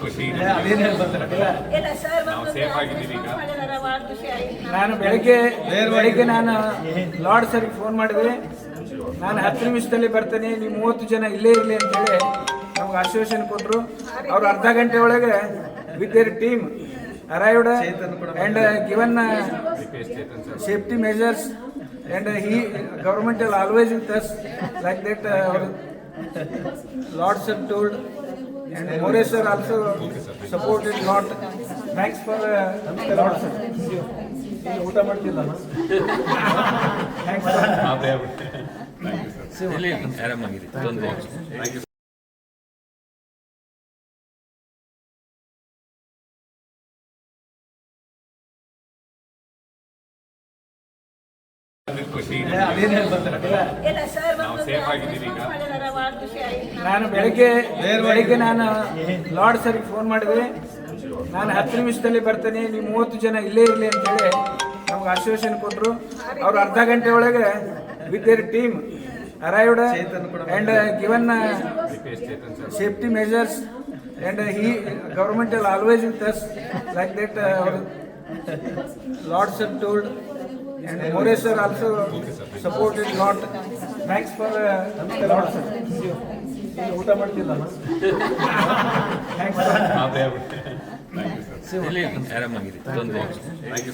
ಖುಷಿ ಇದೆ. ಅದೇನು ಹೇಳ್ತಾರೆ ಇಲ್ಲ ಸರ್, ನಾವು ಸೇಫ್ ಆಗಿದ್ದೀವಿ ಈಗ. ನಾನು ಬೆಳಗ್ಗೆ ನಾನು ಲಾರ್ಡ್ ಸರ್ಗೆ ಫೋನ್ ಮಾಡಿದೆ. ನಾನು 10 ನಿಮಿಷದಲ್ಲಿ ಬರ್ತೇನೆ, ನೀವು 30 ಜನ ಇಲ್ಲೇ ಇರಲಿ ಅಂತೇಳಿ ನಮ್ಗೆ ಆಶ್ವಾಸನೆ ಕೊಟ್ಟರು. ಅವರು ಅರ್ಧ ಗಂಟೆ ಒಳಗೆ with their team arrived and given safety measures and government will always with us like that. Lord sir told and More sir also supported lot. Thanks for Lord sir. ಊಟ ಮಾಡ್ತಿಲ್ಲ ಥ್ಯಾಂಕ್ಸ್ ಆರಾಮಾಗಿದೆ. Thank you. ಖುಷಿ ಇದೆ. ಅದೇನು ಹೇಳ್ತಾರೆ ಇಲ್ಲ sir, ನಾವು safe ಆಗಿದ್ದೀವಿ ಈಗ. ನಾನು ಬೆಳಗ್ಗೆ ನಾನು ಲಾರ್ಡ್ ಸರ್ಗೆ ಫೋನ್ ಮಾಡಿದೆ. ನಾನು 10 ನಿಮಿಷದಲ್ಲಿ ಬರ್ತೇನೆ, ನೀವು 30 ಜನ ಇಲ್ಲೇ ಇರಲಿ ಅಂತೇಳಿ ನಮ್ಗೆ ಆಶ್ವಾಸನೆ ಕೊಟ್ಟರು. ಅವರು ಅರ್ಧ ಗಂಟೆ ಒಳಗೆ with their team arrived and given safety measures and government will always with us like that. Lord sir told and More sir also supported lot. Thanks for Lord sir. ಊಟ ಮಾಡ್ತಿಲ್ಲ ಥ್ಯಾಂಕ್ಸ್ ಆರಾಮಾಗಿದೆ. Thank you.